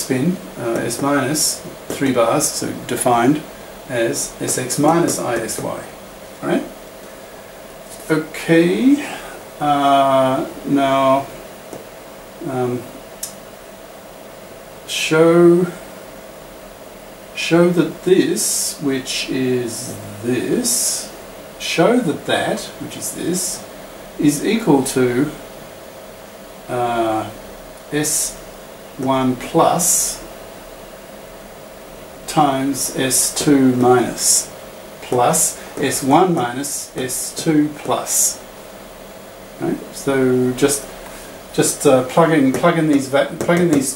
spin, S minus 3 bars, so defined as Sx minus Isy. Right? Okay. Now show that this, which is this, show that that, which is this, is equal to S1 plus times S2 minus plus S1 minus S2 plus. Right? So just plug in these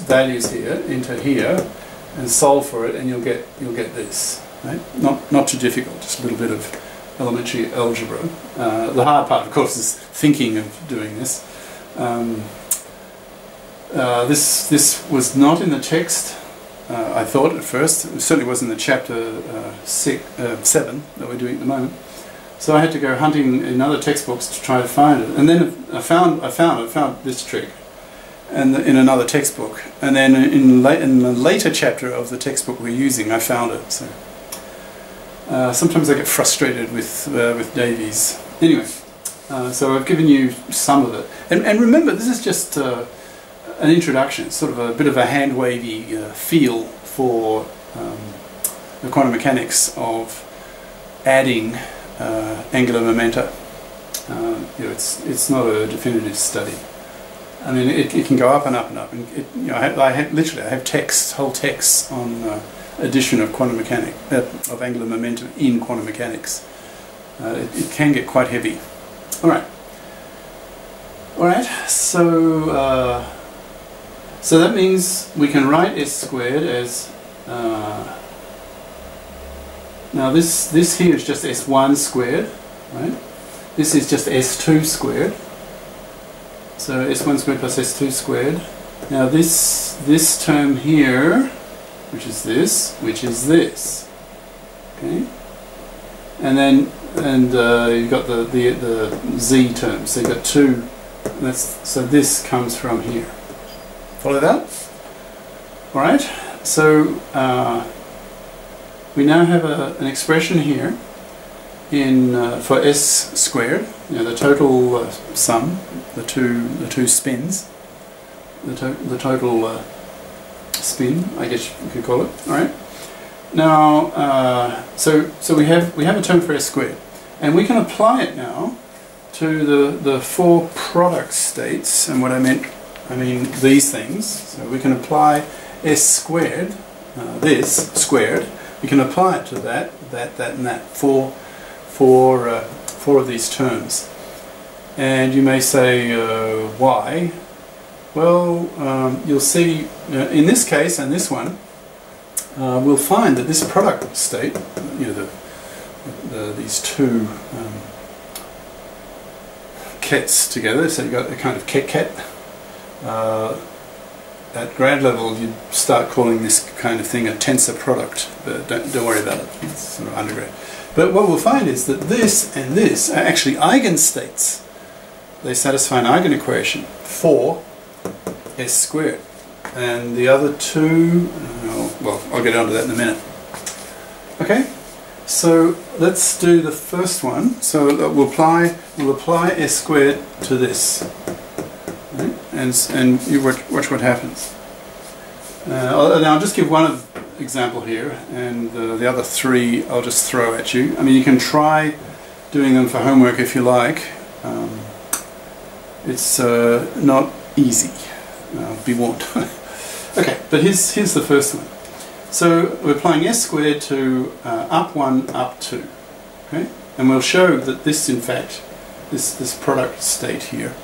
values here into here and solve for it, and you'll get this. Right? Not too difficult, just a little bit of elementary algebra. The hard part, of course, is thinking of doing this. This was not in the text. I thought at first. It certainly wasn't in the chapter 7 that we're doing at the moment. So I had to go hunting in other textbooks to try to find it, and then I found this trick, and in another textbook, and then in the later chapter of the textbook we're using, I found it. So sometimes I get frustrated with Davies. Anyway, so I've given you some of it, and remember, this is just an introduction, sort of a bit of a hand-wavy feel for the quantum mechanics of adding angular momenta. It's not a definitive study. I mean, it can go up and up and up. And I have texts, whole texts on addition of quantum mechanics, of angular momentum in quantum mechanics. It can get quite heavy. All right. So that means we can write S squared as now this here is just S1 squared, right? This is just S2 squared. So S1 squared plus S2 squared. Now this term here, which is this, okay? And then you've got the Z term. So you've got two. So this comes from here. Follow that? All right. So we now have an expression here for S squared. The total sum, the two spins, the total spin, I guess you could call it. All right. Now, so we have a term for S squared, and we can apply it now to the four product states. And what I mean these things. So we can apply S squared, this squared. We can apply it to that, and that. Four of these terms. And you may say, why? Well, you'll see in this case and this one, we'll find that this product state, these two kets together, so you've got a kind of ket. At grad level, you'd start calling this kind of thing a tensor product, but don't worry about it. It's sort of undergrad. But what we'll find is that this and this are actually eigenstates. They satisfy an eigenequation for S squared. And the other two, well, I'll get onto that in a minute. Okay, so let's do the first one. So we'll apply S squared to this. Right? And you watch what happens. Now I'll just give one example here, and the other three I'll just throw at you. I mean, you can try doing them for homework if you like. It's not easy, be warned. Okay, but here's the first one. So we're applying S squared to up 1, up 2. Okay? And we'll show that this, in fact, this product state here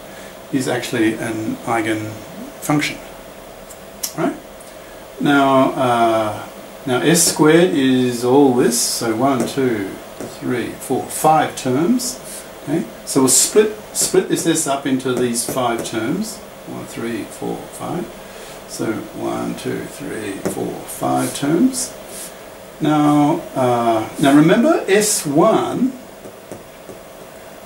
is actually an eigenfunction. Right? Now S squared is all this, so 1, 2, 3, 4, 5 terms. Okay? So we'll split this S up into these 5 terms. 1, 3, 4, 5. So 1, 2, 3, 4, 5 terms. Now remember, S1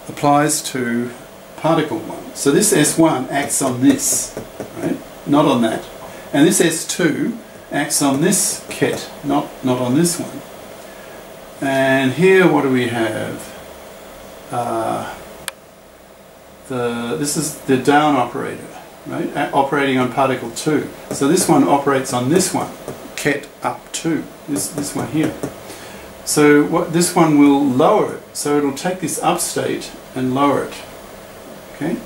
applies to particle 1. So this S1 acts on this, right? Not on that. And this S2 acts on this ket, not on this one. And here, what do we have? This is the down operator, right? Operating on particle 2. So this one operates on this one, ket up 2. This one here. So this one will lower it. So it'll take this up state and lower it. Okay,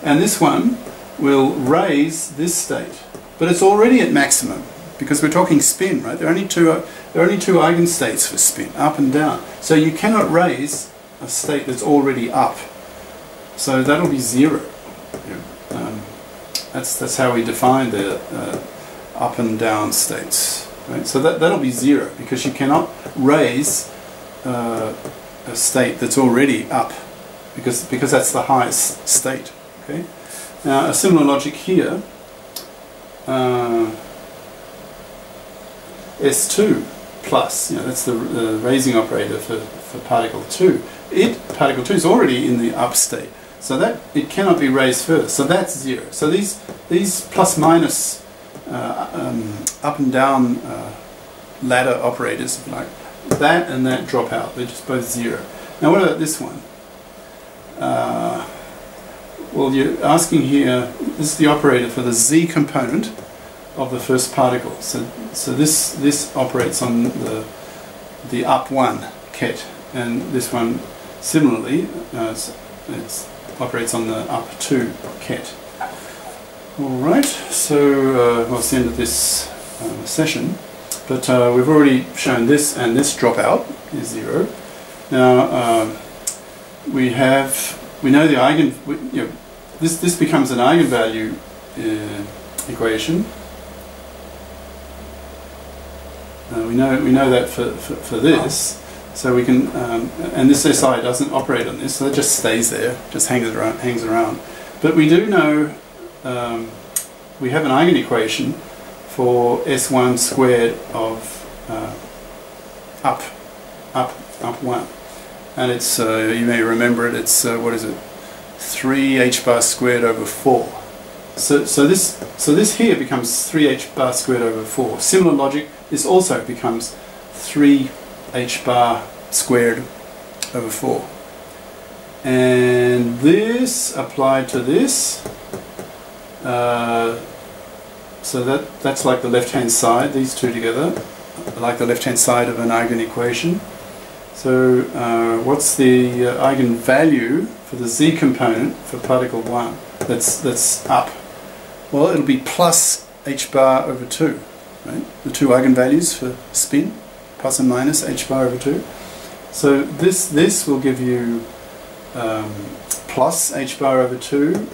and this one will raise this state, but it's already at maximum because we're talking spin, right? There are only two eigenstates for spin, up and down. So you cannot raise a state that's already up. So that'll be 0. That's how we define the up and down states, right? So that'll be 0 because you cannot raise a state that's already up because that's the highest state. Okay. Now a similar logic here. S2 plus, that's the raising operator for particle 2. Particle 2 is already in the up state, so that it cannot be raised further. So that's 0. So these plus minus up and down ladder operators, like that and that, drop out. They're just both 0. Now what about this one? Well, you're asking here, this is the operator for the z component of the first particle. So this operates on the up 1 ket, and this one similarly it operates on the up 2 ket. Alright, so that's the end of this session, but we've already shown this, and this dropout is 0. Now we know the eigen, this becomes an eigenvalue equation. We know that for this, so we can, and this SI doesn't operate on this, so it just stays there, just hangs around. But we do know we have an eigenequation for S1 squared of up 1, and it's you may remember it. It's what is it? 3 h bar squared over 4. So this here becomes 3 h bar squared over 4. Similar logic. This also becomes 3 h bar squared over 4. And this applied to this, so that's like the left-hand side, these two together, like the left-hand side of an eigenequation. So what's the eigenvalue for the z component for particle 1 that's up? Well, it'll be plus h bar over 2. Right? The two eigenvalues for spin, plus and minus h bar over 2. So this will give you plus h bar over 2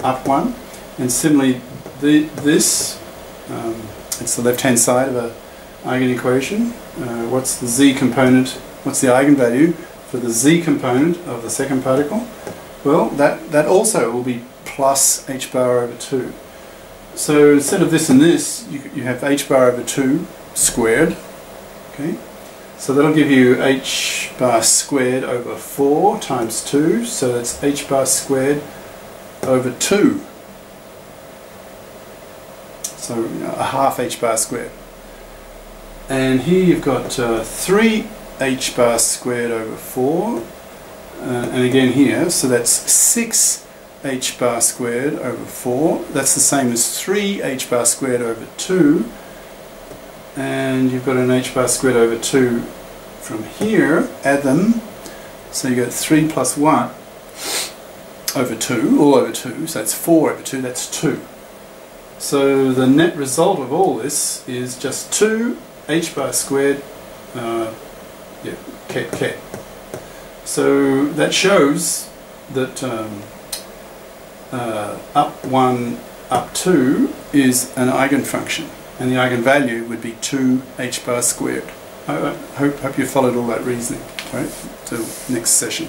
up 1, and similarly this it's the left hand side of an eigenequation. What's the z component? What's the eigenvalue for the z component of the second particle? Well, that also will be plus h bar over 2. So instead of this and this, you have h bar over 2 squared. Okay, so that'll give you h bar squared over 4 times 2, so that's h bar squared over 2. So a half h bar squared. And here you've got 3 h bar squared over 4, and again here, so that's 6 h bar squared over 4. That's the same as 3 h bar squared over 2, and you've got an h bar squared over 2 from here. Add them, so you get 3 plus 1 over 2, all over 2, so that's 4 over 2, that's 2. So the net result of all this is just 2 h bar squared ket. So that shows that up 1, up 2 is an eigenfunction, and the eigenvalue would be 2 h bar squared. I hope you followed all that reasoning. All right, till next session.